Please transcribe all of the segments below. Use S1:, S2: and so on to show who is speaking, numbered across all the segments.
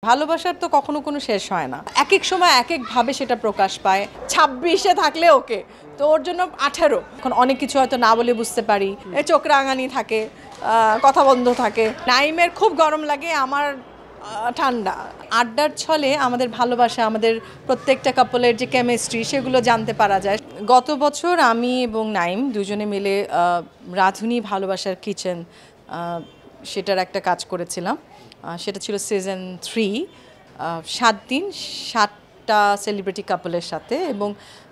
S1: ভালোবাসার তো কখনো কোনো শেষ হয় না। এক সময় ভাবে সেটা প্রকাশ পায়। 26-এ থাকলে ওকে, তো ওর জন্য 18। এখন অনেক কিছু হয়তো না বলে বুঝতে পারি, চোখ রাঙানি থাকে, কথা বন্ধ থাকে। নাইমের খুব গরম লাগে, আমার ঠান্ডা। আড্ডার ছলে আমাদের ভালোবাসা, আমাদের প্রত্যেকটা কাপলের যে কেমিস্ট্রি, সেগুলো জানতে পারা যায়। গত বছর আমি এবং নাইম দুজনে মিলে রাঁধুনি ভালোবাসার কিচেন সেটার একটা কাজ করেছিলাম। সেটা ছিল সিজন 3, 7 দিন 7টা সেলিব্রিটি কাপলের সাথে। এবং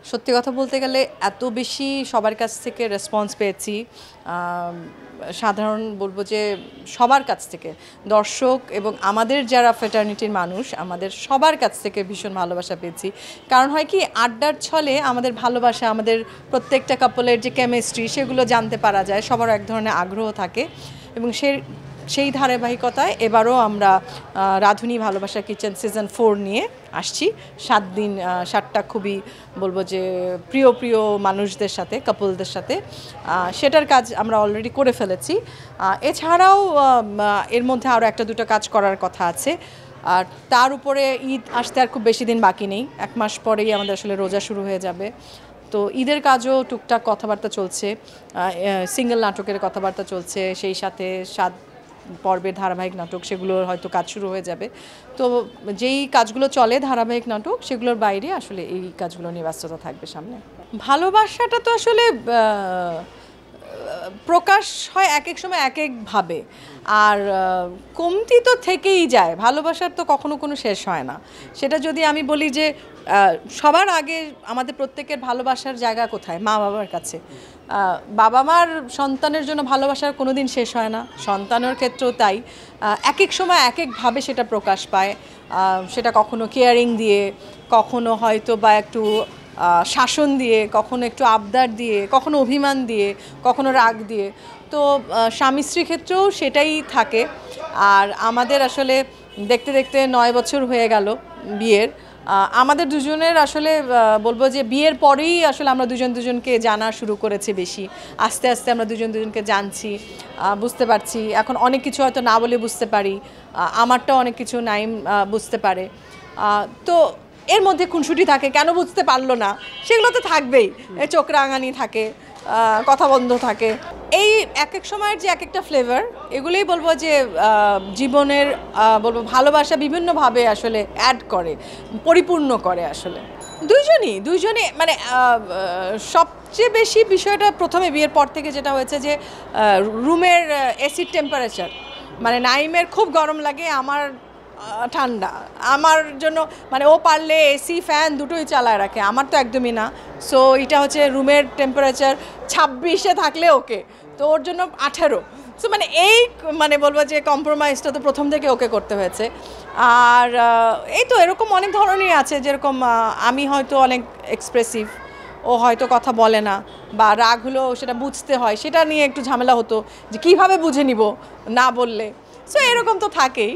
S1: সত্যি কথা বলতে গেলে এত বেশি সবার কাছ থেকে রেসপন্স পেয়েছি, সাধারণ বলবো যে সবার কাছ থেকে, দর্শক এবং আমাদের যারা ফ্রেটার্নিটির মানুষ, আমাদের সবার কাছ থেকে ভীষণ ভালোবাসা পেয়েছি। কারণ হয় কি, আড্ডার ছলে আমাদের ভালোবাসা, আমাদের প্রত্যেকটা কাপলের যে কেমিস্ট্রি, সেগুলো জানতে পারা যায়। সবার এক ধরনের আগ্রহ থাকে এবং সেই ধারাবাহিকতায় এবারও আমরা রাঁধুনি ভালোবাসা কিচেন সিজন 4 নিয়ে আসছি। 7 দিন 7টা খুবই বলবো যে প্রিয় মানুষদের সাথে, কাপলদের সাথে, সেটার কাজ আমরা অলরেডি করে ফেলেছি। এছাড়াও এর মধ্যে আরও 1-2টো কাজ করার কথা আছে। আর তার উপরে ঈদ আসতে আর খুব বেশি দিন বাকি নেই, 1 মাস পরেই আমাদের আসলে রোজা শুরু হয়ে যাবে। তো ঈদের কাজও টুকটাক কথাবার্তা চলছে, সিঙ্গেল নাটকের কথাবার্তা চলছে, সেই সাথে 7 পর্বের ধারাবাহিক নাটক, সেগুলোর হয়তো কাজ শুরু হয়ে যাবে। তো যেই কাজগুলো চলে ধারাবাহিক নাটক, সেগুলোর বাইরে আসলে এই কাজগুলো নিয়ে ব্যস্ততা থাকবে সামনে। ভালোবাসাটা তো আসলে প্রকাশ হয় এক সময় ভাবে, আর কমতি তো থেকেই যায়। ভালোবাসার তো কখনো কোনো শেষ হয় না। সেটা যদি আমি বলি যে সবার আগে আমাদের প্রত্যেকের ভালোবাসার জায়গা কোথায়? মা বাবার কাছে। বাবা মার সন্তানের জন্য ভালোবাসার কোনো দিন শেষ হয় না, সন্তানের ক্ষেত্রেও তাই। এক সময় ভাবে সেটা প্রকাশ পায়। সেটা কখনো কেয়ারিং দিয়ে, কখনো হয়তো বা একটু শাসন দিয়ে, কখনো একটু আবদার দিয়ে, কখনো অভিমান দিয়ে, কখনো রাগ দিয়ে। তো স্বামী স্ত্রীর ক্ষেত্রেও সেটাই থাকে। আর আমাদের আসলে দেখতে দেখতে 9 বছর হয়ে গেল বিয়ের। আমাদের দুজনের আসলে বলবো যে বিয়ের পরেই আসলে আমরা দুজনকে জানা শুরু করেছি বেশি। আস্তে আস্তে আমরা দুজনকে জানছি, বুঝতে পারছি। এখন অনেক কিছু হয়তো না বলে বুঝতে পারি, আমারটাও অনেক কিছু নাইম বুঝতে পারে। তো এর মধ্যে খুনসুটি থাকে, কেন বুঝতে পারলো না, সেগুলো তো থাকবেই। চোখ রাঙানি থাকে, কথা বন্ধ থাকে। এই এক সময়ের যে একটা ফ্লেভার, এগুলোই বলবো যে জীবনের বলবো ভালোবাসা বিভিন্নভাবে আসলে অ্যাড করে, পরিপূর্ণ করে আসলে। দুইজনই মানে সবচেয়ে বেশি বিষয়টা প্রথমে বিয়ের পর থেকে যেটা হয়েছে যে রুমের এসির টেম্পারেচার, মানে নাইমের খুব গরম লাগে, আমার ঠান্ডা। আমার জন্য মানে ও পারলে এসি ফ্যান দুটোই চালায় রাখে, আমার তো একদমই না। সো এটা হচ্ছে রুমের টেম্পারেচার 26-এ থাকলে ওকে, তো ওর জন্য 18। সো মানে মানে বলবো যে কম্প্রোমাইজটা তো প্রথম থেকে ওকে করতে হয়েছে। আর এই তো এরকম অনেক ধরনেরই আছে, যেরকম আমি হয়তো অনেক এক্সপ্রেসিভ, ও হয়তো কথা বলে না, বা রাগ হলেও সেটা বুঝতে হয়, সেটা নিয়ে একটু ঝামেলা হতো যে কীভাবে বুঝে নিব না বললে। সো এরকম তো থাকেই।